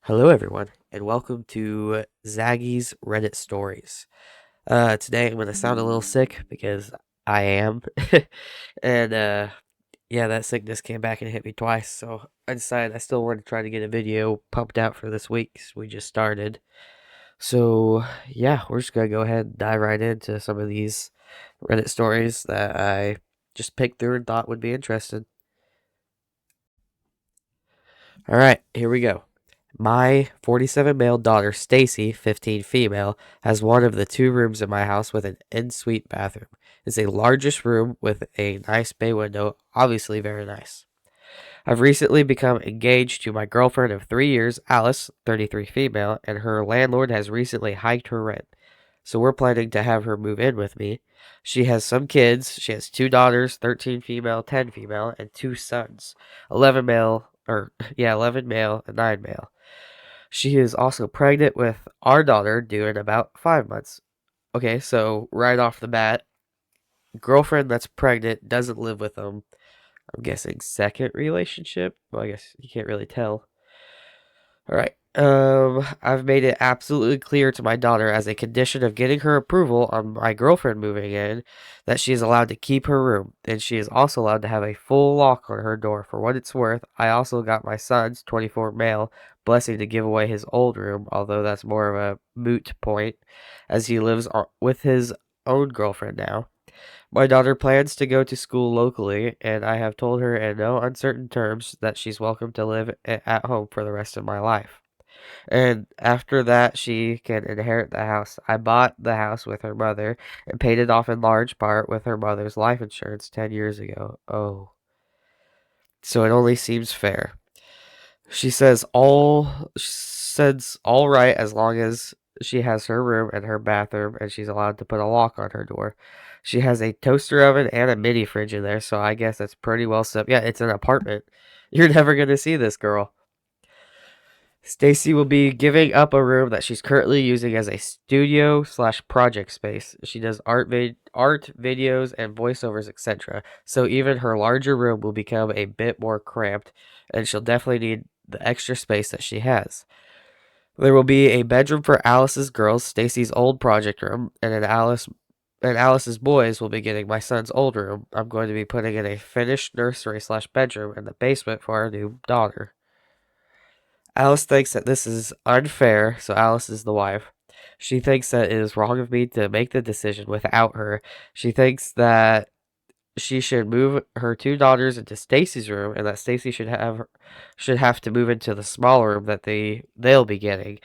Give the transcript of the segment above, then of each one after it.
Hello, everyone, and welcome to Zaggy's Reddit Stories. Today I'm going to sound a little sick because I am. and, yeah, that sickness came back and hit me twice, so I decided I still want to try to get a video pumped out for this week 'cause we just started. So, yeah, we're just going to go ahead and dive right into some of these Reddit stories that I just picked through and thought would be interesting. All right, here we go. My 47 male daughter, Stacy, 15 female, has one of the two rooms in my house with an ensuite bathroom. It's a largest room with a nice bay window, obviously very nice. I've recently become engaged to my girlfriend of 3 years, Alice, 33 female, and her landlord has recently hiked her rent. So we're planning to have her move in with me. She has some kids. She has two daughters, 13 female, 10 female, and two sons, 11 male, or yeah, 11 male and 9 male. She is also pregnant with our daughter due in about 5 months. Okay, so right off the bat, girlfriend that's pregnant doesn't live with them. I'm guessing second relationship. Well, I guess you can't really tell. All right. I've made it absolutely clear to my daughter as a condition of getting her approval on my girlfriend moving in that she is allowed to keep her room, and she is also allowed to have a full lock on her door. For what it's worth, I also got my son's 24 male blessing to give away his old room, although that's more of a moot point, as he lives with his own girlfriend now. My daughter plans to go to school locally, and I have told her in no uncertain terms that she's welcome to live at home for the rest of my life. And after that, she can inherit the house. I bought the house with her mother and paid it off in large part with her mother's life insurance 10 years ago. Oh, so it only seems fair. She says all right as long as she has her room and her bathroom and she's allowed to put a lock on her door. She has a toaster oven and a mini fridge in there, so I guess that's pretty well set. Yeah, it's an apartment. You're never gonna see this girl. Stacy will be giving up a room that she's currently using as a studio slash project space. She does art videos and voiceovers, etc. So even her larger room will become a bit more cramped, and she'll definitely need the extra space that she has. There will be a bedroom for Alice's girls, Stacy's old project room, and Alice's boys will be getting my son's old room. I'm going to be putting in a finished nursery slash bedroom in the basement for our new daughter. Alice thinks that this is unfair, so Alice is the wife. She thinks that it is wrong of me to make the decision without her. She thinks that she should move her two daughters into Stacy's room and that Stacy should have to move into the smaller room that they'll be getting.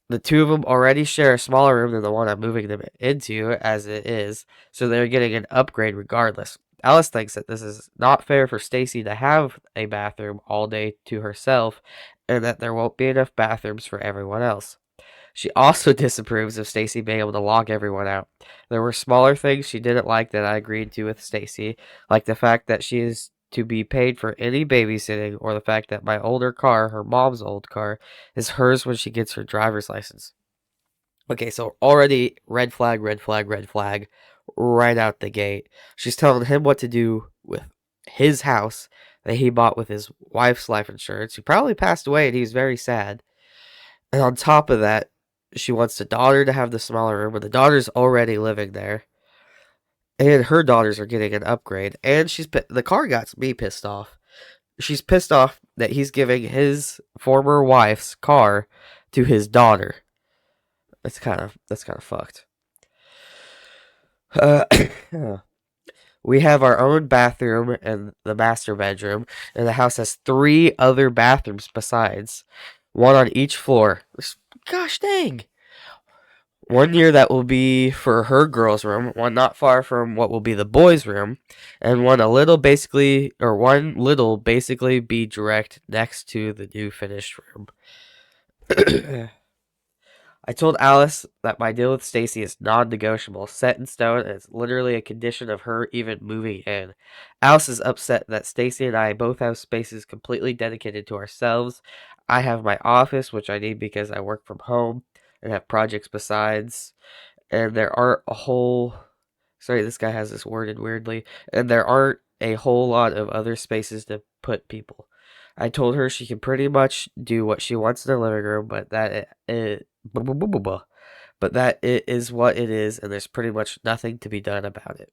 The two of them already share a smaller room than the one I'm moving them into as it is, so they're getting an upgrade regardless. Alice thinks that this is not fair for Stacy to have a bathroom all day to herself and that there won't be enough bathrooms for everyone else. She also disapproves of Stacy being able to lock everyone out. There were smaller things she didn't like that I agreed to with Stacy, like the fact that she is to be paid for any babysitting, or the fact that my older car, her mom's old car, is hers when she gets her driver's license. Okay, so already red flag, red flag, red flag, right out the gate. She's telling him what to do with his house that he bought with his wife's life insurance, who probably passed away and he's very sad. And on top of that, she wants the daughter to have the smaller room, but the daughter's already living there. And her daughters are getting an upgrade. And the car got me pissed off. She's pissed off that he's giving his former wife's car to his daughter. That's kind of fucked. Uh, we have our own bathroom and the master bedroom, and the house has three other bathrooms besides, one on each floor. Gosh dang! One year that will be for her girls' room, one not far from what will be the boys' room, and one little basically be direct next to the new finished room. I told Alice that my deal with Stacy is non-negotiable, set in stone, and it's literally a condition of her even moving in. Alice is upset that Stacy and I both have spaces completely dedicated to ourselves. I have my office, which I need because I work from home and have projects besides, and there aren't a whole sorry, this guy has this worded weirdly, and there aren't a whole lot of other spaces to put people. I told her she can pretty much do what she wants in the living room, but that it is what it is, and there's pretty much nothing to be done about it.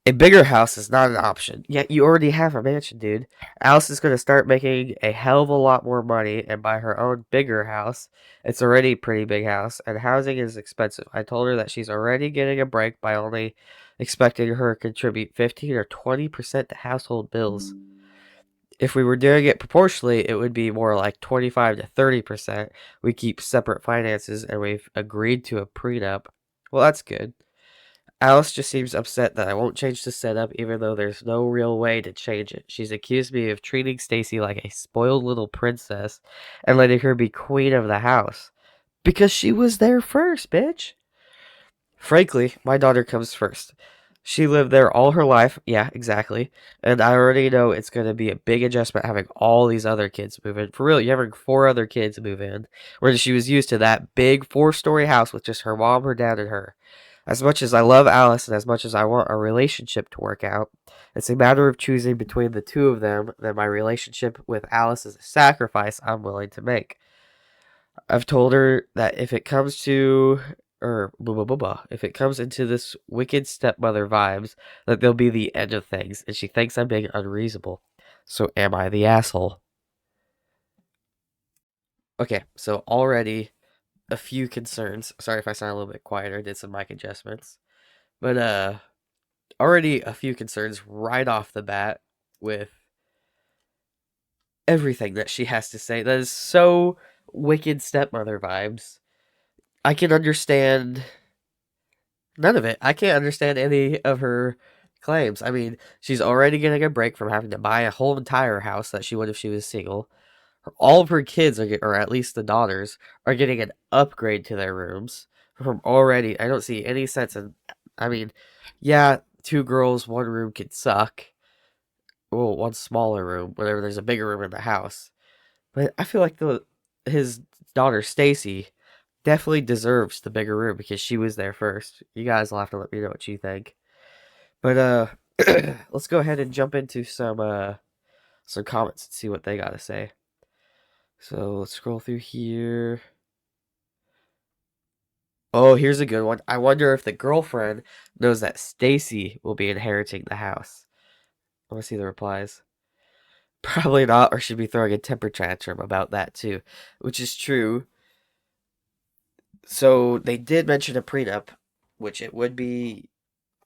A bigger house is not an option. Yet you already have a mansion, dude. Alice is going to start making a hell of a lot more money and buy her own bigger house. It's already a pretty big house, and housing is expensive. I told her that she's already getting a break by only expecting her to contribute 15 or 20% to household bills. If we were doing it proportionally, it would be more like 25 to 30%. We keep separate finances, and we've agreed to a prenup. Well, that's good. Alice just seems upset that I won't change the setup, even though there's no real way to change it. She's accused me of treating Stacy like a spoiled little princess and letting her be queen of the house. Because she was there first, bitch. Frankly, my daughter comes first. She lived there all her life. Yeah, exactly. And I already know it's going to be a big adjustment having all these other kids move in. For real, you're having four other kids move in. Whereas she was used to that big four-story house with just her mom, her dad, and her. As much as I love Alice and as much as I want our relationship to work out, it's a matter of choosing between the two of them that my relationship with Alice is a sacrifice I'm willing to make. I've told her that if it comes to or blah, blah, blah, blah, if it comes into this wicked stepmother vibes, that they'll be the end of things, and she thinks I'm being unreasonable. So am I the asshole? Okay, so already a few concerns. Sorry if I sound a little bit quieter. I did some mic adjustments. But already a few concerns right off the bat with everything that she has to say. That is so wicked stepmother vibes. I can understand none of it. I can't understand any of her claims. I mean, she's already getting a break from having to buy a whole entire house that she would if she was single. All of her kids or at least the daughters, are getting an upgrade to their rooms from already. I don't see any sense in. I mean, yeah, two girls, one room could suck. Well, one smaller room, whenever there's a bigger room in the house. But I feel like the his daughter Stacy definitely deserves the bigger room because she was there first. You guys will have to let me know what you think. But let's go ahead and jump into some comments and see what they got to say. So let's scroll through here. Oh, here's a good one. I wonder if the girlfriend knows that Stacy will be inheriting the house. I want to see the replies. Probably not, or she'd be throwing a temper tantrum about that too, which is true. So they did mention a prenup, which it would be.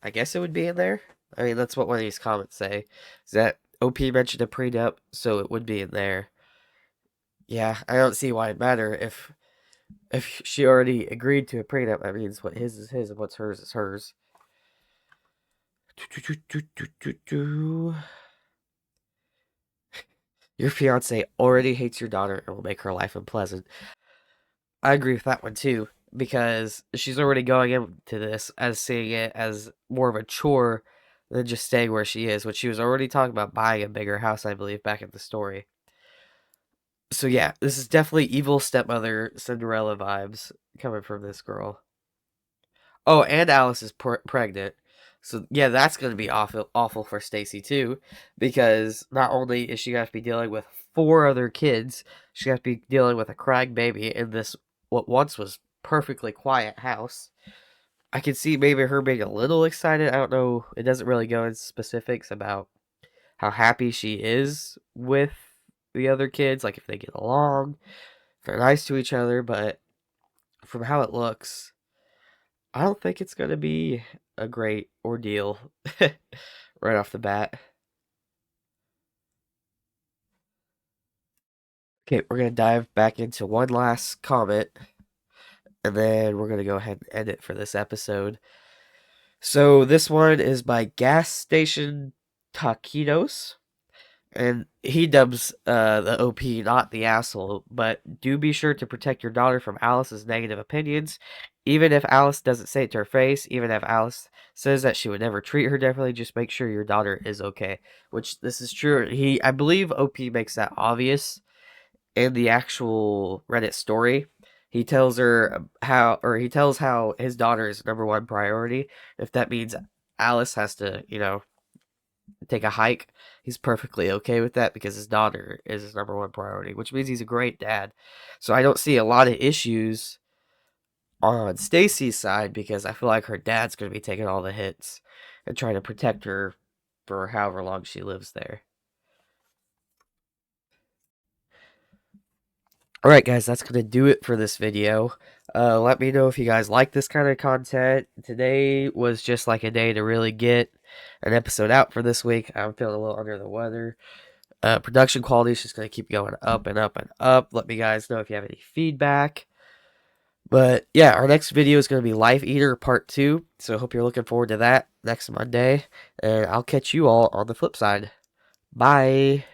I guess it would be in there. I mean, that's what one of these comments say. Is that OP mentioned a prenup, so it would be in there. Yeah, I don't see why it matter if she already agreed to a prenup. That means what his is his and what's hers is hers. Your fiance already hates your daughter and will make her life unpleasant. I agree with that one too, because she's already going into this as seeing it as more of a chore than just staying where she is, which she was already talking about buying a bigger house, I believe, back in the story. So yeah, this is definitely evil stepmother Cinderella vibes coming from this girl. Oh, and Alice is pregnant. So yeah, that's going to be awful for Stacy too, because not only is she going to have to be dealing with four other kids, she has to be dealing with a crying baby in this what once was perfectly quiet house. I can see maybe her being a little excited. I don't know. It doesn't really go into specifics about how happy she is with the other kids, like if they get along, if they're nice to each other, but from how it looks, I don't think it's going to be a great ordeal right off the bat. Okay, we're going to dive back into one last comment, and then we're going to go ahead and end it for this episode. So this one is by Gas Station Taquitos. And he dubs the OP not the asshole, but do be sure to protect your daughter from Alice's negative opinions. Even if Alice doesn't say it to her face, even if Alice says that she would never treat her differently, just make sure your daughter is okay. Which this is true. I believe OP makes that obvious in the actual Reddit story. He tells her he tells how his daughter is number one priority. If that means Alice has to, take a hike, he's perfectly okay with that because his daughter is his number one priority, which means he's a great dad. So I don't see a lot of issues on Stacy's side because I feel like her dad's going to be taking all the hits and trying to protect her for however long she lives there. All right, guys, that's going to do it for this video. Let me know if you guys like this kind of content. Today was just like a day to really get an episode out for this week. I'm feeling a little under the weather. Production quality is just going to keep going up and up and up. Let me guys know if you have any feedback. But yeah, our next video is going to be Life Eater Part 2. So I hope you're looking forward to that next Monday. And I'll catch you all on the flip side. Bye.